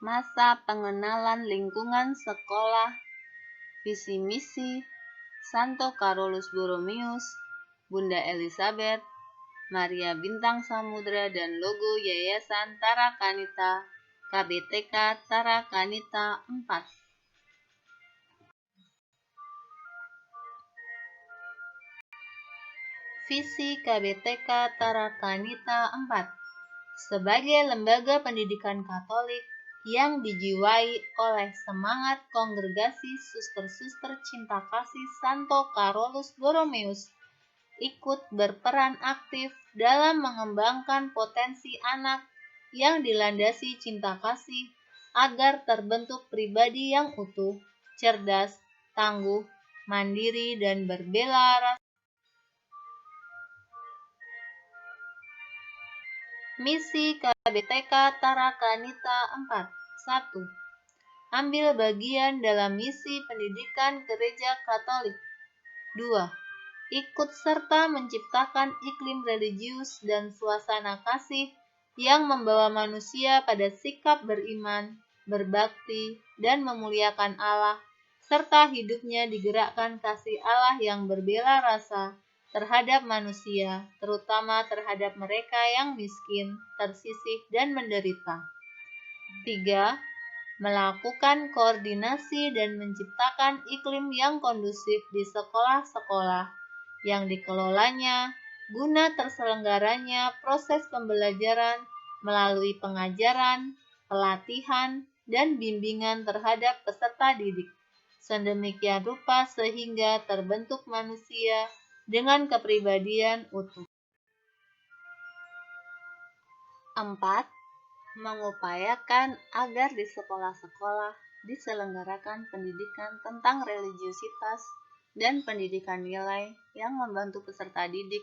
Masa pengenalan lingkungan sekolah, visi misi, Santo Carolus Borromeus, Bunda Elizabeth, Maria Bintang Samudra, dan logo Yayasan Tarakanita, KBTK Tarakanita 4. Visi KBTK Tarakanita 4 sebagai lembaga pendidikan Katolik yang dijiwai oleh semangat kongregasi suster-suster cinta kasih Santo Carolus Borromeus, ikut berperan aktif dalam mengembangkan potensi anak yang dilandasi cinta kasih agar terbentuk pribadi yang utuh, cerdas, tangguh, mandiri, dan berbela rasa. Misi KBTK Tarakanita 4. 1. Ambil bagian dalam misi pendidikan Gereja Katolik. 2. Ikut serta menciptakan iklim religius dan suasana kasih yang membawa manusia pada sikap beriman, berbakti, dan memuliakan Allah, serta hidupnya digerakkan kasih Allah yang berbela rasa terhadap manusia, terutama terhadap mereka yang miskin, tersisih, dan menderita. 3. Melakukan koordinasi dan menciptakan iklim yang kondusif di sekolah-sekolah yang dikelolanya guna terselenggaranya proses pembelajaran melalui pengajaran, pelatihan, dan bimbingan terhadap peserta didik, sedemikian rupa sehingga terbentuk manusia dengan kepribadian utuh. 4. Mengupayakan agar di sekolah-sekolah diselenggarakan pendidikan tentang religiusitas dan pendidikan nilai yang membantu peserta didik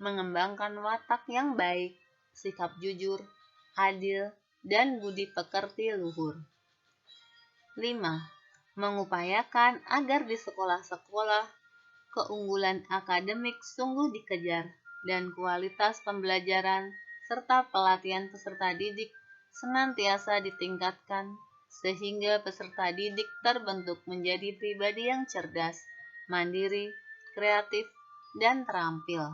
mengembangkan watak yang baik, sikap jujur, adil, dan budi pekerti luhur. 5. Mengupayakan agar di sekolah-sekolah keunggulan akademik sungguh dikejar dan kualitas pembelajaran serta pelatihan peserta didik senantiasa ditingkatkan sehingga peserta didik terbentuk menjadi pribadi yang cerdas, mandiri, kreatif, dan terampil.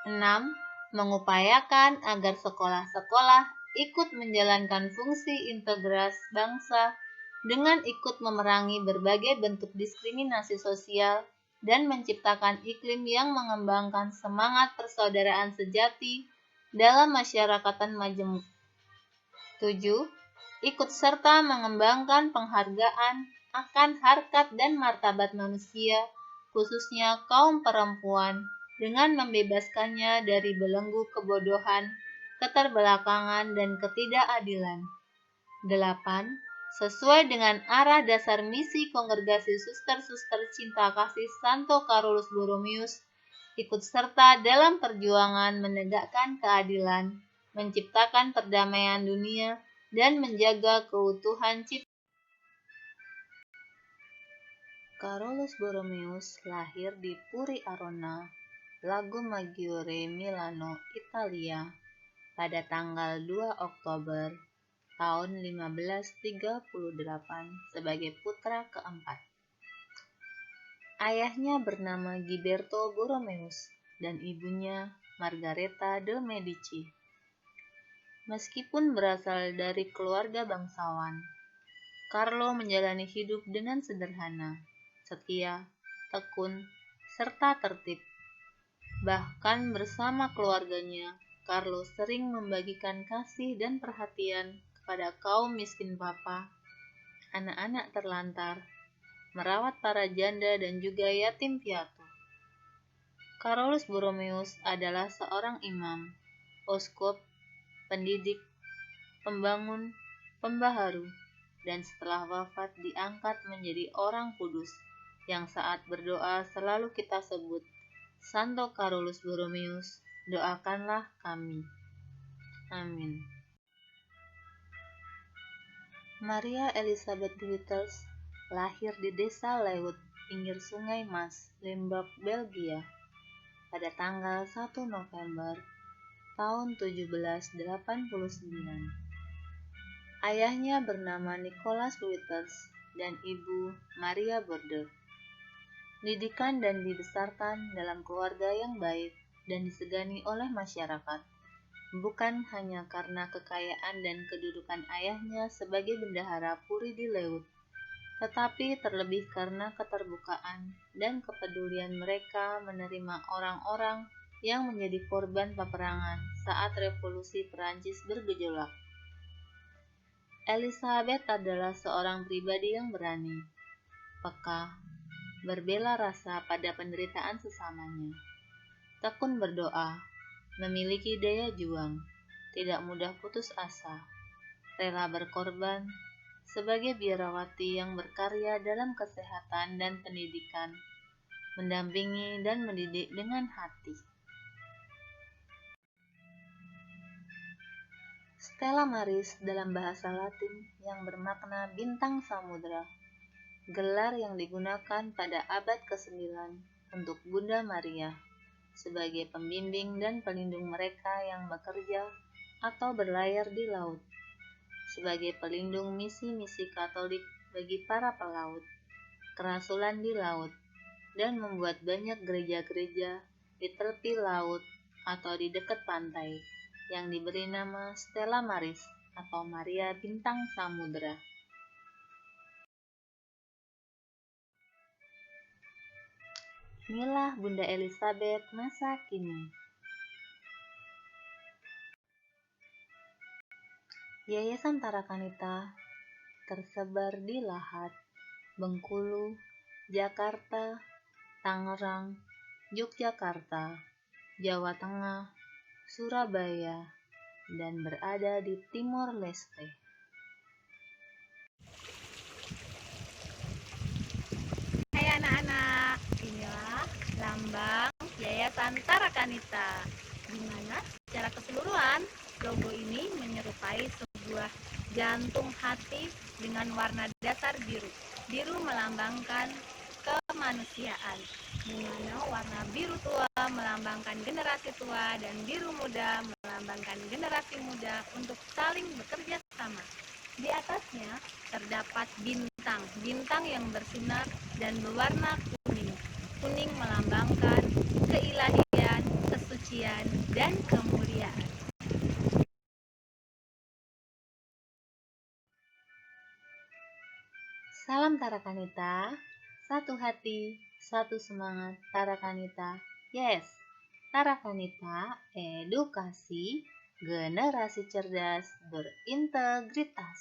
6. Mengupayakan agar sekolah-sekolah ikut menjalankan fungsi integras bangsa dengan ikut memerangi berbagai bentuk diskriminasi sosial dan menciptakan iklim yang mengembangkan semangat persaudaraan sejati dalam masyarakatan majemuk. 7. Ikut serta mengembangkan penghargaan akan harkat dan martabat manusia, khususnya kaum perempuan, dengan membebaskannya dari belenggu kebodohan, keterbelakangan, dan ketidakadilan. 8. Sesuai dengan arah dasar misi kongregasi suster-suster cinta kasih Santo Carolus Borromeus, ikut serta dalam perjuangan menegakkan keadilan, menciptakan perdamaian dunia, dan menjaga keutuhan cipta. Carolus Borromeus lahir di Puri Arona, Lago Maggiore, Milano, Italia, pada tanggal 2 Oktober tahun 1538 sebagai putra keempat. Ayahnya bernama Ghiberto Borromeus dan ibunya Margareta de Medici. Meskipun berasal dari keluarga bangsawan, Carlo menjalani hidup dengan sederhana, setia, tekun, serta tertib. Bahkan bersama keluarganya, Carlo sering membagikan kasih dan perhatian kepada kaum miskin papa, anak-anak terlantar, merawat para janda dan juga yatim piatu. Carolus Borromeus adalah seorang imam, uskup, pendidik, pembangun, pembaharu, dan setelah wafat diangkat menjadi orang kudus yang saat berdoa selalu kita sebut, Santo Carolus Borromeus, doakanlah kami. Amin. Maria Elizabeth Wittels lahir di desa Leuth, pinggir Sungai Maas, Limburg, Belgia, pada tanggal 1 November tahun 1789. Ayahnya bernama Nicholas Withers dan ibu Maria Border. Didikan dan dibesarkan dalam keluarga yang baik dan disegani oleh masyarakat, bukan hanya karena kekayaan dan kedudukan ayahnya sebagai bendahara puri di Leut, tetapi terlebih karena keterbukaan dan kepedulian mereka menerima orang-orang yang menjadi korban peperangan saat revolusi Perancis bergejolak. Elizabeth adalah seorang pribadi yang berani, peka, berbela rasa pada penderitaan sesamanya, tekun berdoa, memiliki daya juang, tidak mudah putus asa, rela berkorban, sebagai biarawati yang berkarya dalam kesehatan dan pendidikan, mendampingi dan mendidik dengan hati. Stella Maris dalam bahasa Latin yang bermakna bintang samudra, gelar yang digunakan pada abad ke-9 untuk Bunda Maria sebagai pembimbing dan pelindung mereka yang bekerja atau berlayar di laut, sebagai pelindung misi-misi Katolik bagi para pelaut, kerasulan di laut, dan membuat banyak gereja-gereja di tepi laut atau di dekat pantai yang diberi nama Stella Maris atau Maria Bintang Samudra. Inilah Bunda Elizabeth masa kini. Yayasan Tarakanita tersebar di Lahat, Bengkulu, Jakarta, Tangerang, Yogyakarta, Jawa Tengah, Surabaya, dan berada di Timor Leste. Hai anak-anak, inilah lambang Yayasan Tarakanita, di mana secara keseluruhan logo ini menyerupai sebuah jantung hati dengan warna dasar biru. Biru melambangkan kemanusiaan, di mana warna biru tua melambangkan generasi tua dan biru muda melambangkan generasi muda untuk saling bekerja sama. Di atasnya terdapat bintang yang bersinar dan berwarna kuning. Kuning melambangkan keilahian, kesucian, dan kemuliaan. Salam Tarakanita, satu hati, satu semangat Tarakanita. Yes, Tarakanita, edukasi, generasi cerdas, berintegritas.